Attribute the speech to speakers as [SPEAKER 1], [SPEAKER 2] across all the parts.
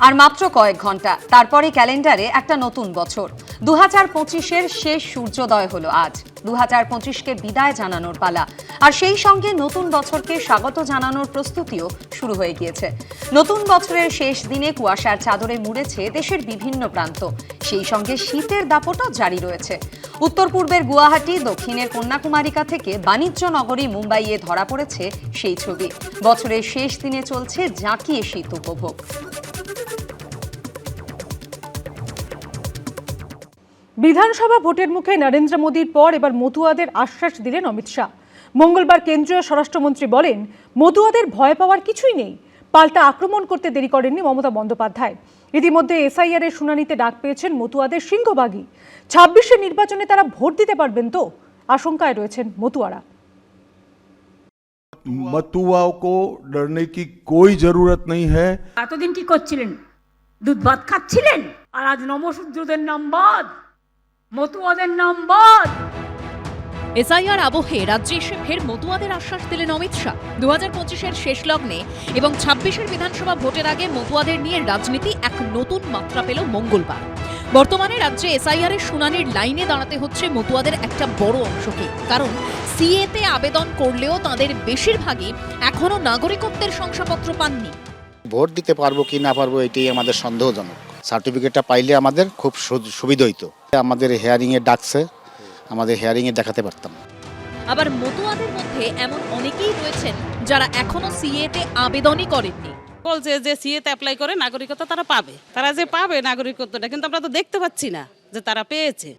[SPEAKER 1] আর মাত্র কয়েক ঘন্টা তারপরে ক্যালেন্ডারে একটা নতুন বছর 2025-এর শেষ সূর্যোদয় হলো আজ। 2025-কে বিদায় জানানোর পালা, আর সেই সঙ্গে নতুন বছরকে স্বাগত জানানোর প্রস্তুতিও শুরু হয়ে গিয়েছে। নতুন বছরের শেষ দিনে কুয়াশার চাদরে মুড়েছে দেশের বিভিন্ন প্রান্ত, সেই সঙ্গে শীতের দাপটও জারি রয়েছে। উত্তর পূর্বের গুয়াহাটি, দক্ষিণের কন্যাকুমারিকা থেকে বাণিজ্য নগরী মুম্বাইয়ে ধরা পড়েছে সেই ছবি। বছরের শেষ দিনে চলছে জাঁকিয়ে শীত উপভোগ।
[SPEAKER 2] বিধানসভা ভোটের মুখে নরেন্দ্র মোদীর পর এবার মতুয়াদের আশ্বাস দিলেন অমিত শাহ। মঙ্গলবার কেন্দ্রীয় স্বরাষ্ট্রমন্ত্রী বলেন, মতুয়াদের ভয় পাওয়ার কিছুই নেই। পাল্টা আক্রমণ করতে দেরি করেননি মমতা বন্দ্যোপাধ্যায়। ইতিমধ্যে এসআইআর এর শুনানিতে ডাক পেয়েছেন মতুয়াদের সিংহভাগই। 26-এর নির্বাচনে তারা ভোট দিতে পারবেন তো, আশঙ্কায় রয়েছেন মতুয়ারা।
[SPEAKER 3] मतुआओं को डरने की कोई जरूरत नहीं है।
[SPEAKER 4] এতদিন কি করছিলেন? দুধ ভাত খাচ্ছিলেন, আর আজ নমশূদ্রদের নাম বাদ, মতুয়াদের নাম বাদ।
[SPEAKER 5] এসআইআর আবহে রাজ্যে এসে ফের মতুয়াদের আশ্বাস দিলেন অমিত শাহ। 2025-এর শেষ লগ্নে এবং 26-এর বিধানসভা ভোটের আগে মতুয়াদের নিয়ে রাজনীতি এক নতুন মাত্রা পেল মঙ্গলবার। বর্তমানে রাজ্যে এসআইআর এর শুনানির লাইনে দাঁড়াতে হচ্ছে মতুয়াদের একটা বড় অংশকে, কারণ সিএতে আবেদন করলেও তাদের বেশিরভাগই এখনো নাগরিকত্বের শংসাপত্র পাননি।
[SPEAKER 6] ভোট দিতে পারবো কি না পারবো এটাই আমাদের সন্দেহজনক। সার্টিফিকেটটা পাইলে আমাদের খুব সুবিধা হইতো। আমাদের হিয়ারিংয়ে ডাকছে, আমাদের হিয়ারিংয়ে দেখাতে পারতাম।
[SPEAKER 5] আবার মতুয়াদের মধ্যে এমন অনেকেই রয়েছেন যারা এখনো সিএতে আবেদনই করেননি।
[SPEAKER 7] বলছে যে সিএতে অ্যাপ্লাই করে নাগরিকত্ব তারা পাবে, তারা যে পাবে নাগরিকত্বটা, কিন্তু আমরা তো দেখতে পাচ্ছি না যে তারা পেয়েছে।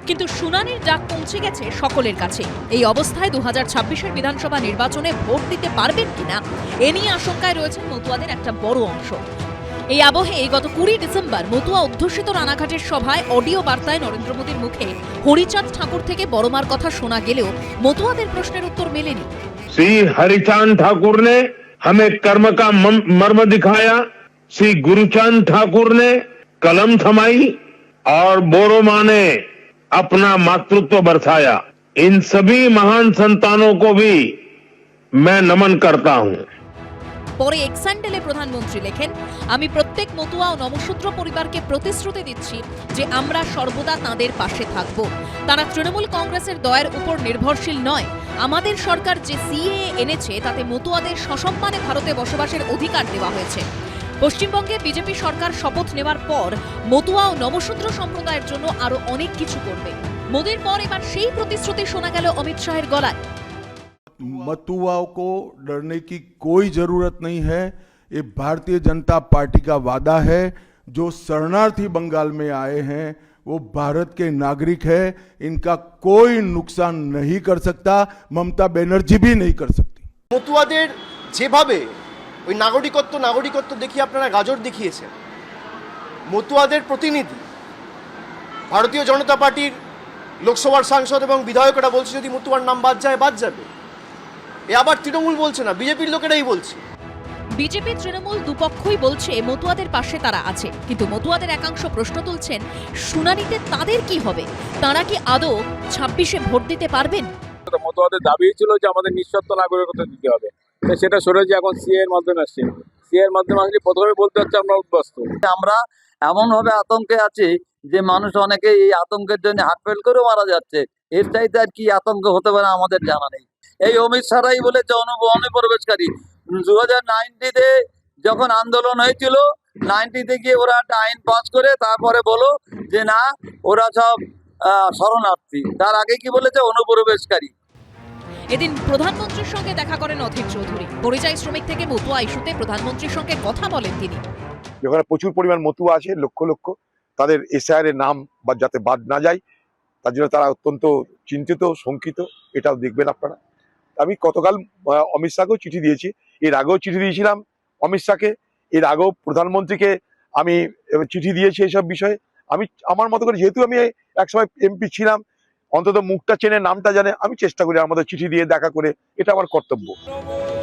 [SPEAKER 5] কিন্তু শুনানির ডাক পৌঁছে গেছে সকলের কাছে। এই অবস্থায় 2026-এর বিধানসভা নির্বাচনে ভোট দিতে পারবেন কিনা এ নিয়ে আশঙ্কায় রয়েছেন মতুয়াদের একটা বড় অংশ। এই আবহে গত 20 ডিসেম্বর মতুয়া অধ্যুষিত রানাঘাটের সভায় অডিও বার্তায় নরেন্দ্র মোদীর মুখে হরিচাঁদ ঠাকুর থেকে বড়মার কথা শোনা গেলেও মতুয়াদের প্রশ্নের উত্তর মেলেনি।
[SPEAKER 8] श्री हरिचांद ठाकुर ने हमें कर्म का मर्म दिखाया, श्री गुरुचांद ठाकुर ने कलम थमाई और बोरोमा ने अपना मातृत्व बरसाया। इन सभी महान संतानों को भी मैं नमन करता हूं।
[SPEAKER 5] পরে এক্সান্ডেলে প্রধানমন্ত্রী লেখেন, আমি প্রত্যেক মতুয়া ও নমশূদ্র পরিবারকে প্রতিশ্রুতি দিচ্ছি যে আমরা সর্বদা তাদের পাশে থাকব। তারা তৃণমূল কংগ্রেসের দয়ের উপর নির্ভরশীল নয়। আমাদের সরকার যে সিএএ এনেছে তাতে মতুয়াদের সসম্মানে ভারতে বসবাসের অধিকার দেওয়া হয়েছে। পশ্চিমবঙ্গে বিজেপি সরকার শপথ নেওয়ার পর মতুয়া ও নমশূদ্র সম্প্রদায়ের জন্য আরো অনেক কিছু করবে। মোদীর পর এবার সেই প্রতিশ্রুতি শোনা গেল অমিত শাহের গলায়।
[SPEAKER 3] मतुआओं को डरने की कोई जरूरत नहीं है। ये भारतीय जनता पार्टी का वादा है। जो शरणार्थी बंगाल में आए हैं वो भारत के नागरिक है, इनका कोई नुकसान नहीं कर सकता, ममता बनर्जी भी नहीं कर सकती।
[SPEAKER 9] মতুয়াদের যেভাবে ওই নাগরিকত্ব দেখিয়ে আপনারা গাজর দেখিয়েছেন, মতুয়াদের প্রতিনিধি ভারতীয় জনতা পার্টির লোকসভার সাংসদ এবং বিধায়করা বলছে যদি মতুয়ার নাম বাদ যায় বাদ যাবে। এ আবার তৃণমূল বলছে না, বিজেপির লোকেরাই বলছে।
[SPEAKER 5] বিজেপি তৃণমূল দুপক্ষই বলছে মতুয়াদের পাশে তারা আছে, কিন্তু মতুয়াদের একাংশ প্রশ্ন তুলছেন, শুনানিতে তাদের কি হবে? তারা কি আদৌ 26-এ ভোট দিতে পারবেন?
[SPEAKER 10] মতুয়াদের দাবি ছিল যে আমাদের নিঃশর্ত নাগরিকত্ব দিতে হবে, সেটা সরেছে এখন সিএ এর মাধ্যমে আসছে। সিএ এর মাধ্যমে আসলে প্রথমে বলতে হচ্ছে আমরা উদ্বাস্ত।
[SPEAKER 11] আমরা এমনভাবে আতঙ্কে আছি যে মানুষ অনেকে এই আতঙ্কের জন্য হার্ট ফেল করে মারা যাচ্ছে। এর চাইতে আর কি আতঙ্ক হতে পারে আমাদের জানা নেই। এই অমিত শাহরাই বলেছে অনুপ্রবেশকারী। 2090-তে যখন আন্দোলন হয়েছিল, 90-তে গিয়ে ওরা একটা আইন পাস করে তারপরে বলো যে না ওরা সব শরণার্থী। তার আগে কি বলেছে? অনুপ্রবেশকারী।
[SPEAKER 5] এদিন প্রধানমন্ত্রীর সঙ্গে দেখা করেন অধীর চৌধুরী। পরিযায়ী শ্রমিক থেকে মতুয়া ইস্যুতে প্রধানমন্ত্রীর সঙ্গে কথা বলেন তিনি।
[SPEAKER 12] যেখানে প্রচুর পরিমাণ মতুয়া আছে, লক্ষ লক্ষ, তাদের এসআইআর এর নাম যাতে বাদ না যায় তার জন্য তারা অত্যন্ত চিন্তিত, শঙ্কিত। এটাও দেখবেন আপনারা। আমি গতকাল অমিত শাহকেও চিঠি দিয়েছি, এর আগেও চিঠি দিয়েছিলাম অমিত শাহকে, এর আগেও প্রধানমন্ত্রীকে আমি চিঠি দিয়েছি এইসব বিষয়ে। আমি আমার মতো করে, যেহেতু আমি একসময় এমপি ছিলাম, অন্তত মুখটা চেনে, নামটা জানে, আমি চেষ্টা করি আমাদের চিঠি দিয়ে দেখা করে, এটা আমার কর্তব্য।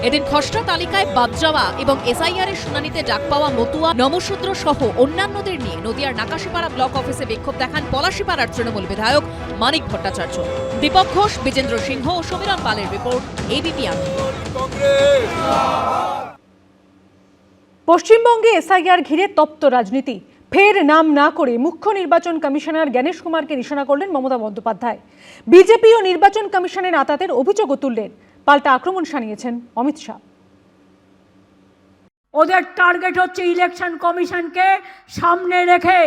[SPEAKER 5] এদিন খসড়া তালিকায় বাদ যাওয়া এবং এসআইআর এর শুনানিতে ডাক পাওয়া মতুয়া, নমশূদ্র সহ অন্যান্যদের নিয়ে নদিয়ার নাকাশীপাড়া ব্লক অফিসে বিক্ষোভ দেখান পলাশীপাড়ার তৃণমূল বিধায়ক মানিক ভট্টাচার্য। দীপক ঘোষ, বিজেন্দ্র সিংহ ও সমীরণ পালের রিপোর্ট, এবিপি আনন্দ।
[SPEAKER 2] পশ্চিমবঙ্গে এসআইআর ঘিরে তপ্ত রাজনীতি। ফের নাম না করে মুখ্য নির্বাচন কমিশনার জ্ঞানেশ কুমারকে নিশানা করলেন মমতা বন্দ্যোপাধ্যায়। বিজেপি ও নির্বাচন কমিশনের আতাতের অভিযোগও তুললেন। পাল্টা আক্রমণ শানিয়েছেন অমিত শাহ।
[SPEAKER 4] ওদের টার্গেট হচ্ছে ইলেকশন কমিশনকে সামনে রেখে,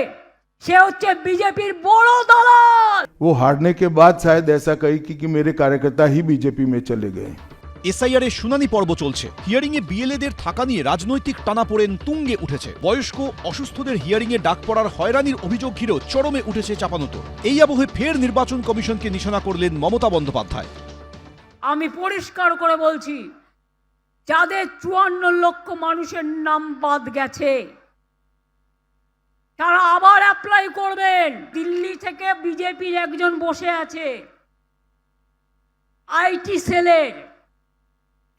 [SPEAKER 4] সে হচ্ছে বিজেপির বড় দালাল।
[SPEAKER 3] वो हारने के बाद शायद ऐसा कही कि मेरे कार्यकर्ता ही बीजेपी में चले गए।
[SPEAKER 13] এসআইআর এর শুনানি পর্ব চলছে। হিয়ারিং এ বিএলএদের থাকা নিয়ে রাজনৈতিক টানাপোড়েন তুঙ্গে উঠেছে। বয়স্ক অসুস্থদের হিয়ারিং এ ডাক পড়ার হয়রানির অভিযোগ ঘিরেও চরমে উঠেছে চাপানোতর। এই আবহে ফের নির্বাচন কমিশনকে নিশানা করলেন মমতা বন্দ্যোপাধ্যায়।
[SPEAKER 4] আমি পরিষ্কার করে বলছি, যাদের 54 লক্ষ মানুষের নাম বাদ গেছে তারা আবার অ্যাপ্লাই করবেন। দিল্লি থেকে বিজেপির একজন বসে আছে আইটি সেলের,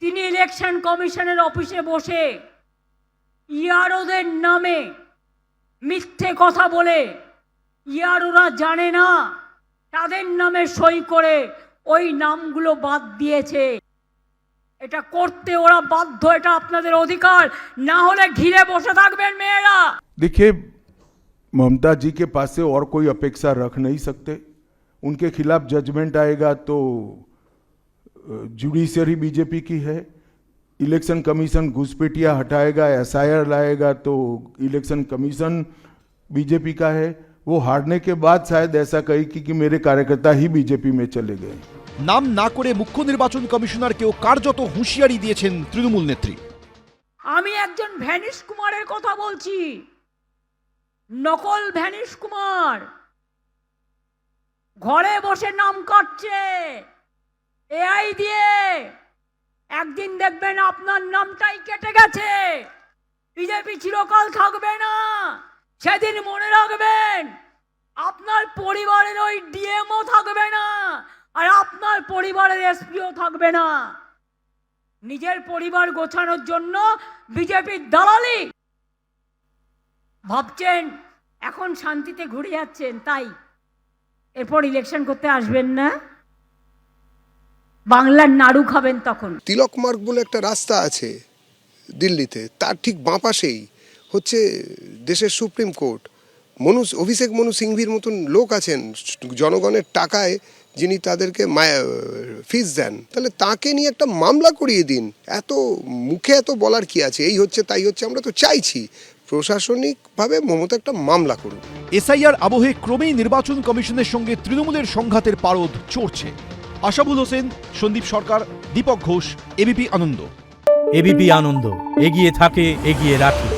[SPEAKER 4] তিনি ইলেকশন কমিশনের অফিসে বসে ইয়ারোদের নামে মিথ্যে কথা বলে, ইয়ারোরা জানে না তাদের নামে সই করে ওই নামগুলো বাদ দিয়েছে। এটা করতে ওরা বাধ্য, এটা আপনাদের অধিকার, না হলে ঘিরে বসে থাকবেন মেয়েরা।
[SPEAKER 3] देखिए, ममता जी के पास से और कोई अपेक्षा रख नहीं सकते। उनके खिलाफ जजमेंट आएगा तो जुडिशरी बीजेपी की है, इलेक्शन कमीशन घुसपैठिया हटाएगा, एसआईआर लाएगा तो इलेक्शन कमीशन बीजेपी का है। वो हारने के बाद शायद ऐसा कही कि मेरे कार्यकर्ता ही बीजेपी में चले गए।
[SPEAKER 13] নাম না করে মুখ্য নির্বাচন কমিশনারকেও কার্যত হুঁশিয়ারি দিয়েছেন তৃণমূল নেত্রী।
[SPEAKER 4] আমি একজন ভ্যানিশ কুমারের কথা বলছি, নকল ভ্যানিশ কুমার, ঘরে বসে নাম কাটছে এআই দিয়ে। একদিন দেখবেন আপনার নামটাই কেটে গেছে, বিজেপি চিরকাল থাকবে না। সেদিন মনে রাখবেন, আপনার পরিবারের ওই ডিএমও থাকবে না, আর আপনার পরিবারের এসপিও থাকবে না। নিজের পরিবার গোছানোর জন্য বিজেপির দালালি ভাবছেন, এখন শান্তিতে ঘুরে যাচ্ছেন, তাই এরপর ইলেকশন করতে আসবেন না, বাংলার নাড়ু খাবেন তখন।
[SPEAKER 14] তিলক মার্গ বলে একটা রাস্তা আছে দিল্লিতে, তার ঠিক বাঁ পাশেই হচ্ছে দেশের সুপ্রিম কোর্ট। অভিষেক মনু সিংভির মতন লোক আছেন জনগণের টাকায়, যিনি তাদেরকে ফিস দেন। তাহলে তাকে নিয়ে একটা মামলা করিয়ে দিন। এত মুখে এত বলার কি আছে, এই হচ্ছে তাই হচ্ছে। আমরা তো চাইছি প্রশাসনিকভাবে মমতা একটা মামলা করুন।
[SPEAKER 13] এসআইআর আবহে ক্রমেই নির্বাচন কমিশনের সঙ্গে তৃণমূলের সংঘাতের পারদ চড়ছে। আশাবুল হোসেন, সন্দীপ সরকার, দীপক ঘোষ, এবিপি আনন্দ।
[SPEAKER 15] এবিপি আনন্দ, এগিয়ে থাকে, এগিয়ে রাখে।